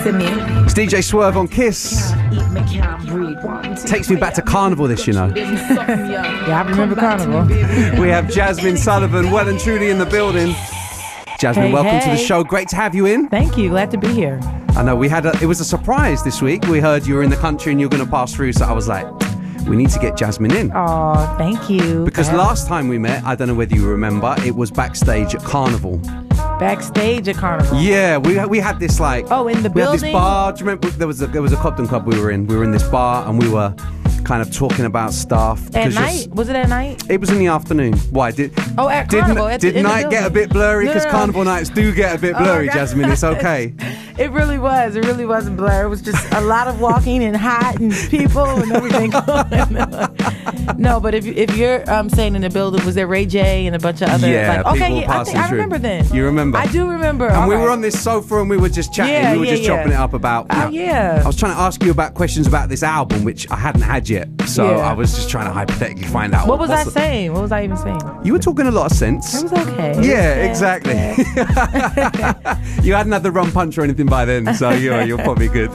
c'est mieux. It's DJ Swerve on Kiss. Takes me back to Carnival, this, you know. Yeah, I remember Carnival. We have Jazmine Sullivan well and truly in the building. Jazmine, welcome to the show. Great to have you in. Thank you. Glad to be here. I know it was a surprise this week. We heard you were in the country and you were going to pass through, so I was like, we need to get Jazmine in. Oh, thank you. Because last time we met, I don't know whether you remember, it was backstage at Carnival. Backstage at Carnival? Yeah, we had this like... Oh, in the building? We had this bar. Do you remember? There was a Cobden club we were in. We were in this bar and we were kind of talking about stuff. At night? Was it at night? It was in the afternoon. Why? At Carnival. Did night get a bit blurry? Because Carnival nights do get a bit blurry, Jazmine. It's okay. It really was. It really wasn't blurry. It was just a lot of walking and hot and people and everything going on. No, but if you're saying in the building, was there Ray J and a bunch of other... I remember then. You remember? I do remember. And we were on this sofa and we were just chatting. We were just chopping it up about... I was trying to ask you about questions about this album, which I hadn't had yet. So I was just trying to hypothetically find out. What was I saying? What was I even saying? You were talking a lot of sense. It was okay. Yeah, exactly. You hadn't had the rum punch or anything by then, so you're probably good.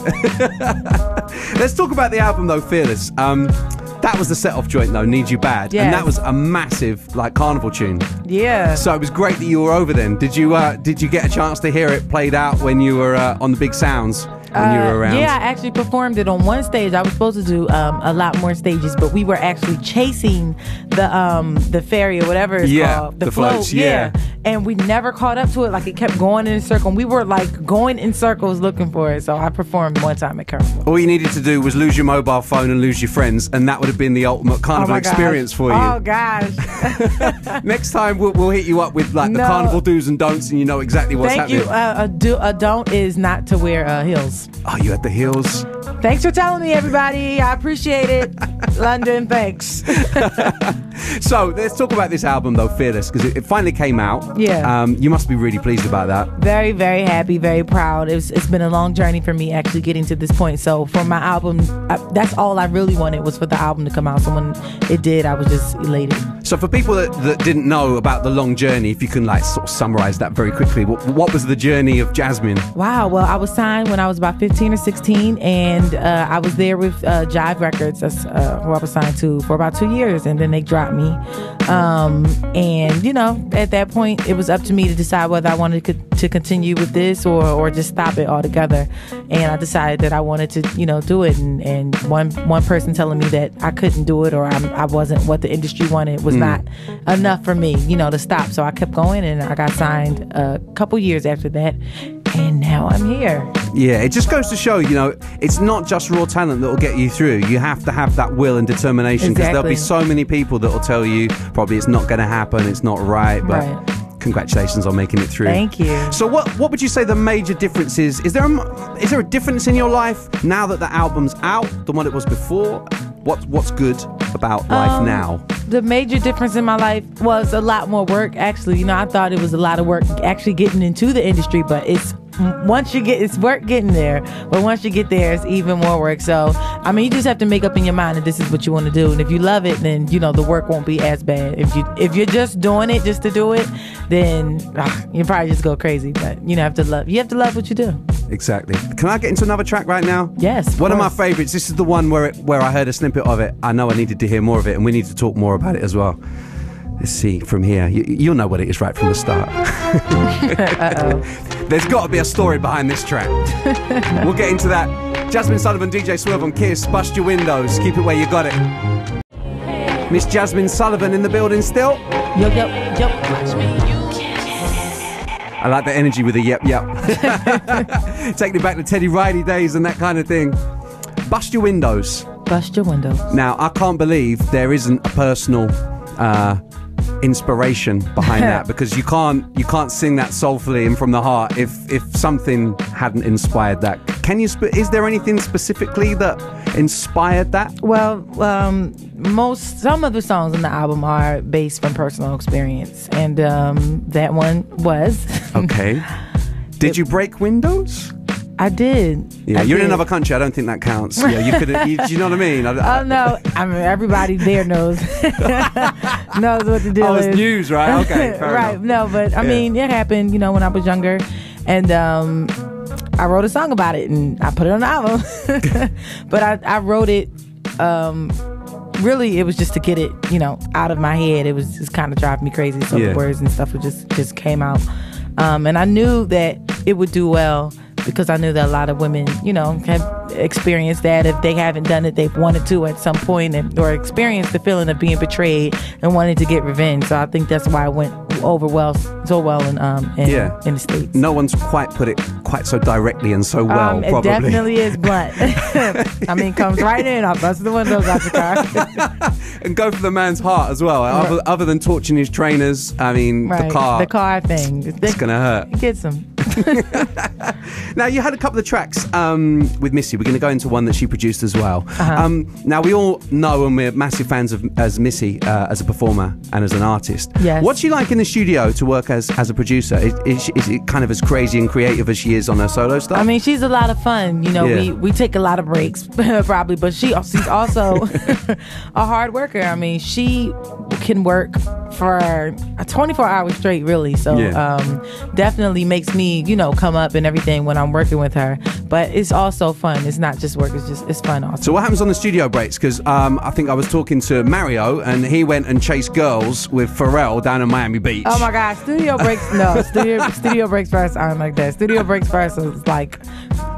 Let's talk about the album though, Fearless. That was the set-off joint though, Need You Bad, and that was a massive like Carnival tune. Yeah. So it was great that you were over then. Did you get a chance to hear it played out when you were on the big sounds? When you were around? Yeah, I actually performed it on one stage. I was supposed to do a lot more stages, but we were actually chasing the ferry or whatever it's called. The floats, yeah. And we never caught up to it. Like, it kept going in a circle. And we were like going in circles looking for it. So I performed one time at Carnival. All you needed to do was lose your mobile phone and lose your friends, and that would have been the ultimate Carnival experience for you. Oh gosh. Next time we'll hit you up with like the Carnival do's and don'ts, and you know exactly what's happening. Thank you. A don't is not to wear heels. Oh, you had the heels? Thanks for telling me, everybody. I appreciate it. London, thanks. So let's talk about this album though, Fearless, because it finally came out. Yeah. You must be really pleased about that. Very, very happy, very proud. It's been a long journey for me actually getting to this point. So for my album, that's all I really wanted, was for the album to come out. So when it did, I was just elated. So for people that didn't know about the long journey, if you can like sort of summarize that very quickly, what was the journey of Jazmine? Wow. Well, I was signed when I was about 15 or 16, and I was there with Jive Records. That's who I was signed to for about 2 years, and then they dropped me. And you know, at that point, it was up to me to decide whether I wanted to continue with this or just stop it altogether. And I decided that I wanted to, do it. And one person telling me that I couldn't do it or I wasn't what the industry wanted was not enough for me, to stop. So I kept going, and I got signed a couple years after that. And now I'm here. Yeah, it just goes to show, it's not just raw talent that will get you through. You have to have that will and determination, because there'll be so many people that will tell you probably it's not going to happen, it's not right, but congratulations on making it through. Thank you. So what would you say the major difference is? Is there a difference in your life now that the album's out than what it was before? What's good about life now? The major difference in my life was a lot more work, actually. I thought it was a lot of work actually getting into the industry, but it's work getting there. But once you get there, it's even more work. So, you just have to make up in your mind that this is what you want to do. And if you love it, then, the work won't be as bad. If you're just doing it just to do it, then you probably just go crazy. But you have to love what you do. Exactly. Can I get into another track right now? Yes. One of my favorites. This is the one where I heard a snippet of it. I know I needed to hear more of it, and we need to talk more about it as well. Let's see from here. You'll know what it is right from the start. There's got to be a story behind this track. We'll get into that. Jazmine Sullivan, DJ Swerve on Kiss. Bust your windows. Keep it where you got it. Miss Jazmine Sullivan in the building still. Yep. I like the energy with the yep. Taking it back to Teddy Riley days and that kind of thing. Bust your windows. Bust your windows. Now, I can't believe there isn't a personal inspiration behind that, because you can't sing that soulfully and from the heart if something hadn't inspired that. Is there anything specifically that inspired that? Well, some of the songs on the album are based from personal experience, and that one was. Okay. Did you break windows? I did. Yeah, you're in another country. I don't think that counts. Yeah, you could. Do you know what I mean? Oh no, everybody there knows what to do. Oh, it's news, right? Okay, fair right. enough. No, but it happened. When I was younger, and I wrote a song about it and I put it on the album. But I wrote it. Really, it was just to get it, out of my head. It was just kind of driving me crazy. So the words and stuff would just came out. And I knew that it would do well because I knew that a lot of women, have experienced that. If they haven't done it, they've wanted to at some point or experienced the feeling of being betrayed and wanting to get revenge. So I think that's why I went over so well in the States. No one's quite put it quite so directly and so well, it probably. definitely is blunt. I mean, comes right in. I'll bust the windows out the car. And go for the man's heart as well. Other than torching his trainers, I mean, the car thing. It's going to hurt. It gets him. Now, you had a couple of tracks with Missy. We're going to go into one that she produced as well. Now, we all know and we're massive fans of Missy as a performer and as an artist. Yes. What's she like in the studio to work as a producer? Is it kind of as crazy and creative as she is on her solo stuff? I mean, she's a lot of fun. We take a lot of breaks, probably, but she's also a hard worker. I mean, she can work for 24 hours straight, really. So definitely makes me, come up and everything when I'm working with her. But it's also fun. It's not just work. It's fun also. So what happens on the studio breaks? Because I think I was talking to Mario and he went and chased girls with Pharrell down in Miami Beach. Oh my gosh, studio breaks. No, studio breaks first aren't like that. Studio breaks first is like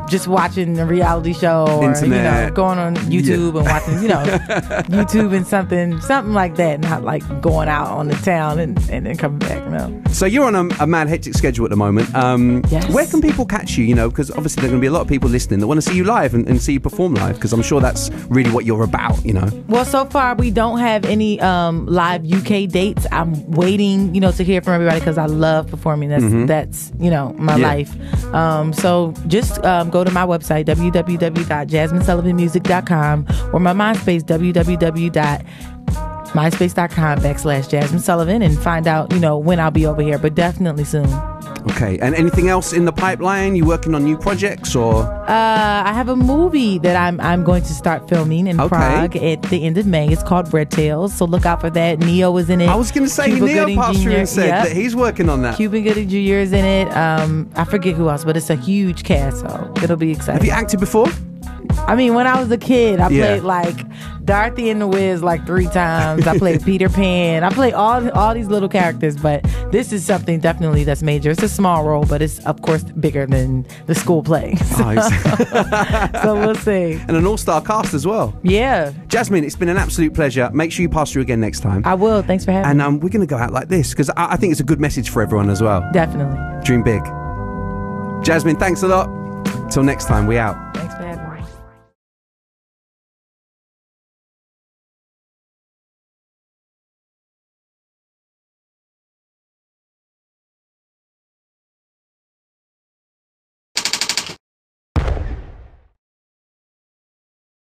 just watching a reality show or going on YouTube and watching YouTube and something like that, not like going out on the town and then coming back. No. So you're on a mad hectic schedule at the moment. Yes. Where can people catch you? Because obviously there are going to be a lot of people listening that want to see you live and see you perform live, because I'm sure that's really what you're about. Well, so far we don't have any live UK dates. I'm waiting to hear from everybody because I love performing. That's my life. So just go to my website, www.jazminesullivanmusic.com, or my MySpace, www.myspace.com/Jazmine Sullivan, and find out when I'll be over here, but definitely soon. Okay. And anything else in the pipeline? You working on new projects or? I have a movie that I'm going to start filming in Prague at the end of May. It's called Bread Tales, so look out for that. Neo is in it. I was going to say, Neo passed through and said that he's working on that. Cuban Gooding Jr. is in it. I forget who else, but it's a huge cast, so it'll be exciting. Have you acted before? I mean, when I was a kid, I played like Dorothy and the Wiz like 3 times. I played Peter Pan. I played all these little characters, but this is something definitely that's major. It's a small role, but it's of course bigger than the school play. So we'll see. And an all-star cast as well. Yeah. Jazmine, it's been an absolute pleasure. Make sure you pass through again next time. I will. Thanks for having me. And we're going to go out like this because I think it's a good message for everyone as well. Definitely. Dream big. Jazmine, thanks a lot. Till next time, we out.